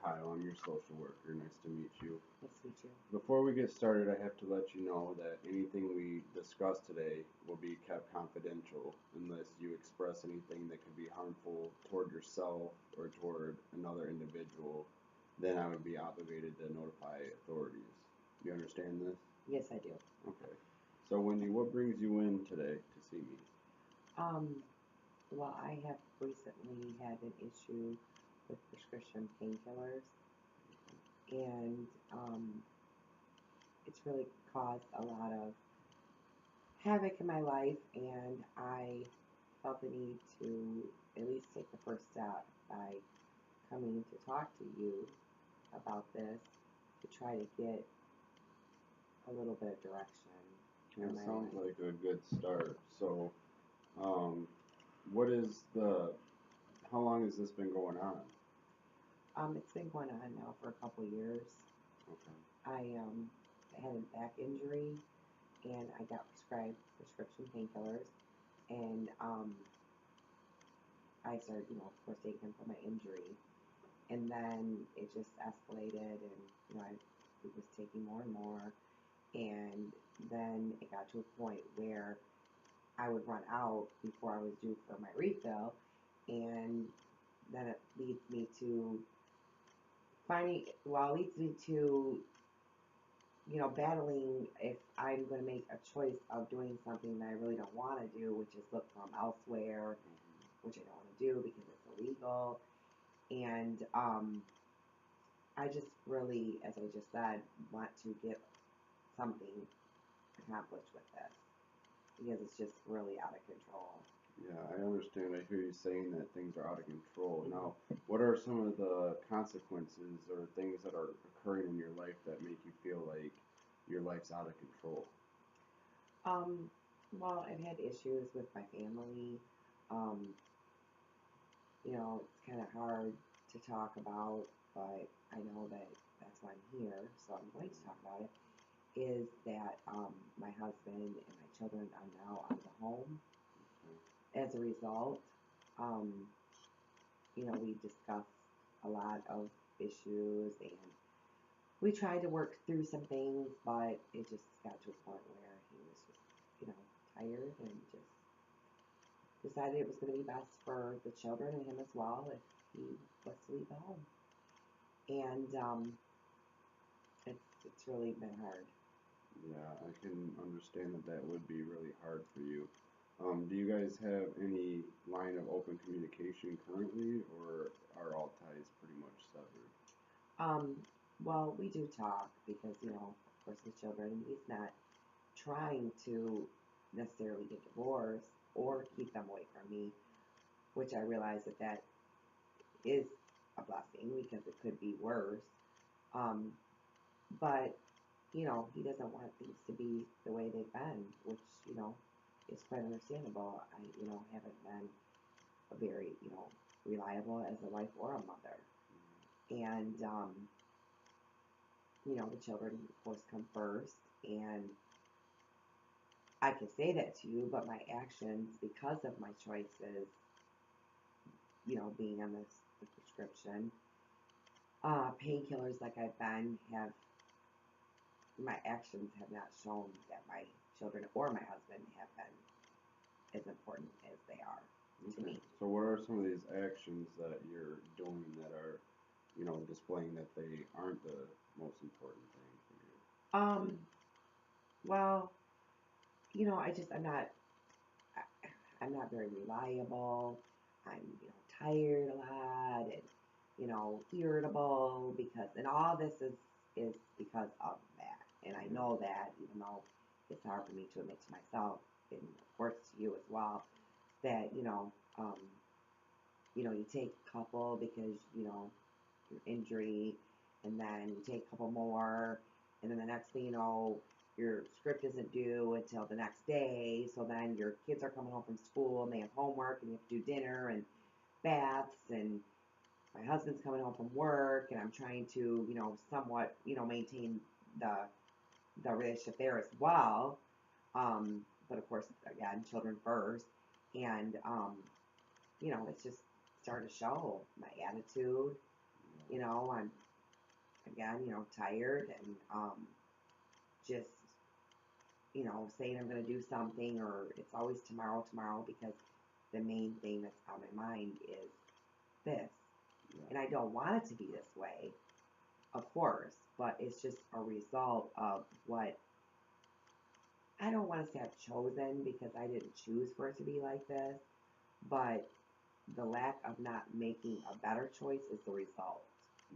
Kyle. I'm your social worker. Nice to meet you. Nice to meet you. Before we get started, I have to let you know that anything we discuss today will be kept confidential unless you express anything that could be harmful toward yourself or toward another individual. Then I would be obligated to notify authorities. You understand this? Yes, I do. Okay. So, Wendy, what brings you in today to see me? Um, well, I have recently had an issue with prescription painkillers, and it's really caused a lot of havoc in my life, and I felt the need to at least take the first step by coming to talk to you about this to try to get a little bit of direction It in my sounds life. like a good start. So, um, what is the, how long has this been going on? It's been going on now for a couple years. Okay. I had a back injury and I got prescribed prescription painkillers, and I started, of course, taking them for my injury, and then it just escalated, and I was taking more and more, and then it got to a point where I would run out before I was due for my refill, and then it leads me to it leads me to battling if I'm going to make a choice of doing something that I really don't want to do, which is look from elsewhere, which I don't want to do because it's illegal. And I just really, as I just said, want to get something accomplished with this because it's just really out of control. Yeah, I understand. I hear you saying that things are out of control. Mhm. Now, what are some of the consequences or things that are occurring in your life that make you feel like your life's out of control? Um, well, I've had issues with my family. Um, it's kind of hard to talk about, but I know that that's why I'm here, so I'm going to talk about it. Is that my husband and my children are now out of the home as a result. Um, we discussed a lot of issues and we tried to work through some things, but it just got to a point where he was just, tired and just decided it was going to be best for the children and him as well if he was to leave the home. And it's really been hard. Yeah, I can understand that that would be really hard for you. Do you guys have any line of open communication currently, or are all ties pretty much severed? Um, well, we do talk because, of course, the children, he's not trying to necessarily get divorced or keep them away from me, which I realize that is a blessing because it could be worse. Um, but, he doesn't want things to be the way they've been, which, is quite understandable. I, haven't been a very, reliable as a wife or a mother. And, the children, of course, come first. And I can say that to you, but my actions, because of my choices, being on this the prescription, painkillers like I've been, have my actions have not shown that my children or my husband have been as important as they are to Okay. me. So what are some of these actions that you're doing that are, displaying that they aren't the most important thing for you? Um, well, I'm not very reliable. I'm, tired a lot and, irritable and all this is because of that. And I Yeah. know that even though it's hard for me to admit to myself and of course to you as well, that, you take a couple because, your injury and then you take a couple more and then the next thing you know, your script isn't due until the next day. So then your kids are coming home from school and they have homework and you have to do dinner and baths and my husband's coming home from work and I'm trying to, somewhat, maintain the relationship there as well. But of course, again, children first. And it's just starting to show my attitude. I'm again, tired and just saying I'm going to do something, or it's always tomorrow, tomorrow, because the main thing that's on my mind is this. Yeah. And I don't want it to be this way, of course, but it's just a result of what I don't want to say I've chosen, because I didn't choose for it to be like this, but the lack of not making a better choice is the result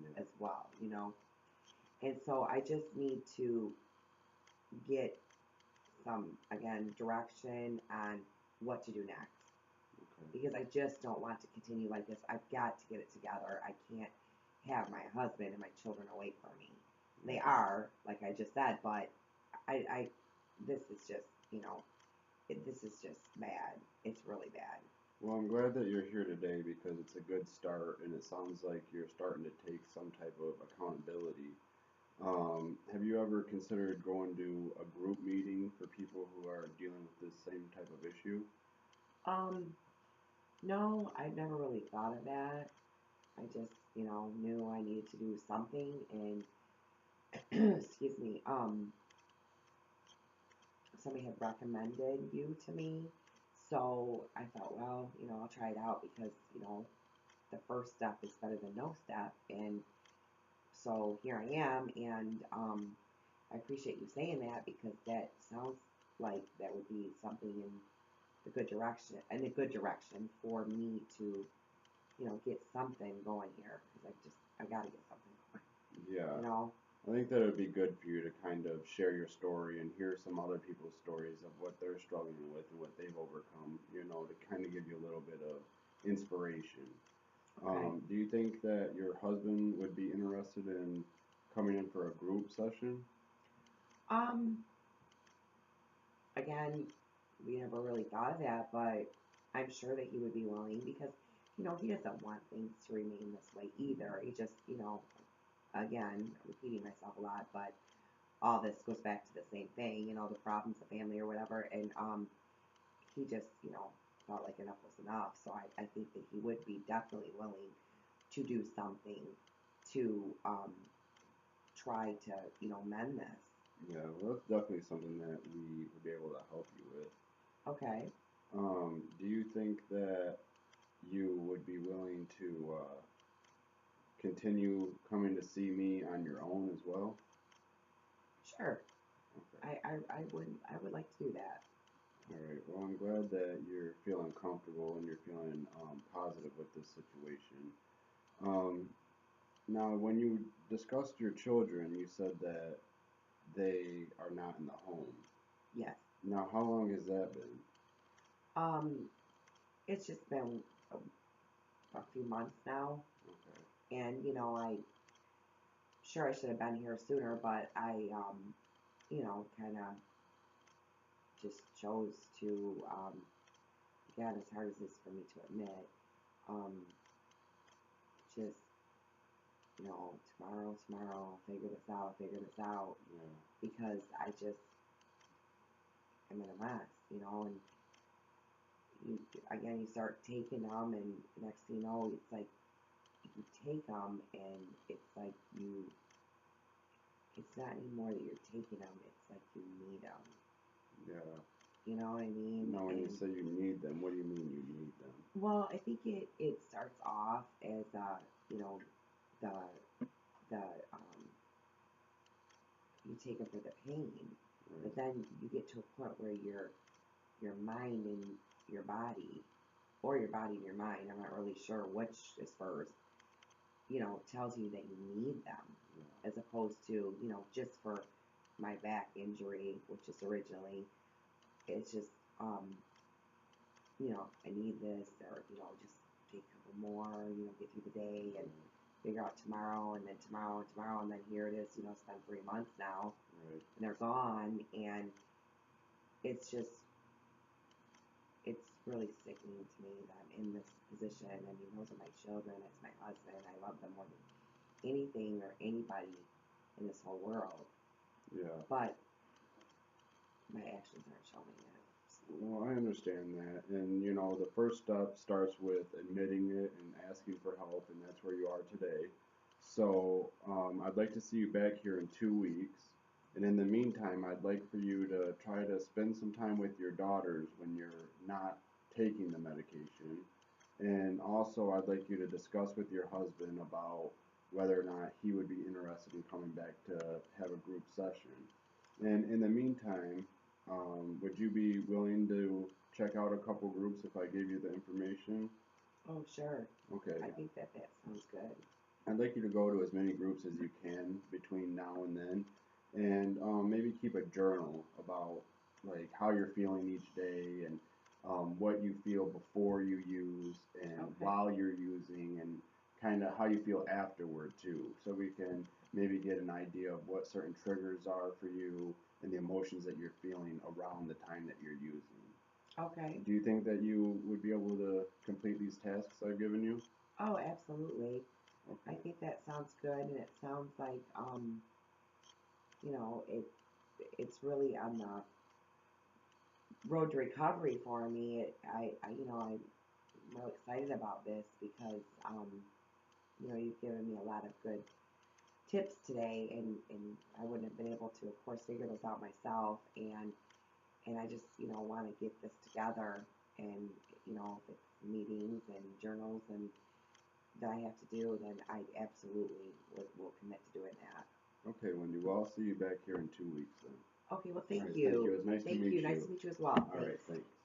Yeah. as well. And so I just need to get some, again, direction on what to do next. Okay. Because I just don't want to continue like this. I've got to get it together. I can't have my husband and my children away from me. They are, like I just said, but this is just, this is just bad. It's really bad. Well, I'm glad that you're here today because it's a good start, and it sounds like you're starting to take some type of accountability. Have you ever considered going to a group meeting for people who are dealing with this same type of issue? Um, no, I've never really thought of that. I just, knew I needed to do something, and excuse me, somebody had recommended you to me. So I thought, well, I'll try it out, because, the first step is better than no step. And so here I am, and I appreciate you saying that, because that sounds like that would be something in a good direction for me to, get something going here, because I got to get something Yeah. going. I think that it would be good for you to kind of share your story and hear some other people's stories of what they're struggling with and what they've overcome, to kind of give you a little bit of inspiration. Okay. Do you think that your husband would be interested in coming in for a group session? Um, Again, we never really thought of that, but I'm sure that he would be willing, because, he doesn't want things to remain this way either. He just, again, repeating myself a lot, but all this goes back to the same thing, the problems of family or whatever. And he just, felt like enough was enough. So I think that he would be definitely willing to do something to try to, mend this. Yeah, well, that's definitely something that we would be able to help you with. Okay. Do you think that you would be willing to continue coming to see me on your own as well? Sure. Okay. I would like to do that. All right. Well, I'm glad that you're feeling comfortable and you're feeling positive with this situation. Um, Now, when you discussed your children, you said that they are not in the home. Yes. Now, how long has that been? Um, it's just been a few months now, Okay. and I sure I should have been here sooner, but I kind of just chose to, again, as hard as this for me to admit, um, just tomorrow, I'll figure this out, Yeah. because I just am in a mess, and again, you start taking them, and next thing you know, it's like you take them, and it's like it's not anymore that you're taking them, it's like you need them. Yeah. You know what I mean? Now, when you And say you need them, what do you mean you need them? well, I think it starts off as the the you take them for the pain, Right. but then you get to a point where your mind and your body, or your body and your mind, I'm not really sure which is first, tells you that you need them, Yeah. as opposed to, just for my back injury, which is originally, it's just, I need this, or, just take a couple more, get through the day and figure out tomorrow, and then tomorrow and tomorrow, and then here it is, it's been 3 months now, Right. and they're gone, and it's just, it's really sickening to me that I'm in this position. I mean, those are my children, it's my husband, I love them more than anything or anybody in this whole world, Yeah. but my actions aren't showing it. Well, I understand that. And, the first step starts with admitting it and asking for help, and that's where you are today. So, I'd like to see you back here in 2 weeks. And in the meantime, I'd like for you to try to spend some time with your daughters when you're not taking the medication. And also, I'd like you to discuss with your husband about whether or not he would be interested in coming back to have a group session. And in the meantime, would you be willing to check out a couple groups if I gave you the information? Oh, sure. Okay. I think that sounds good. I'd like you to go to as many groups as you can between now and then, and maybe keep a journal about like how you're feeling each day and what you feel before you use and Okay. while you're using and kind of how you feel afterward too, so we can maybe get an idea of what certain triggers are for you and the emotions that you're feeling around the time that you're using. Okay. Do you think that you would be able to complete these tasks I've given you? Oh, absolutely. I Okay. think that sounds good, and it sounds like you know, it's really on the road to recovery for me. I'm real excited about this because you've given me a lot of good tips today, and I wouldn't have been able to, of course, figure those out myself, and I just want to get this together, and if it's meetings and journals and that I have to do, then I absolutely will commit to doing that. Okay, Wendy. Well, I'll see you back here in 2 weeks then. Okay, well, All thank right, thank you. you. It was nice to Thank meet you. Nice you. to meet you as well. All right, Thanks. thanks.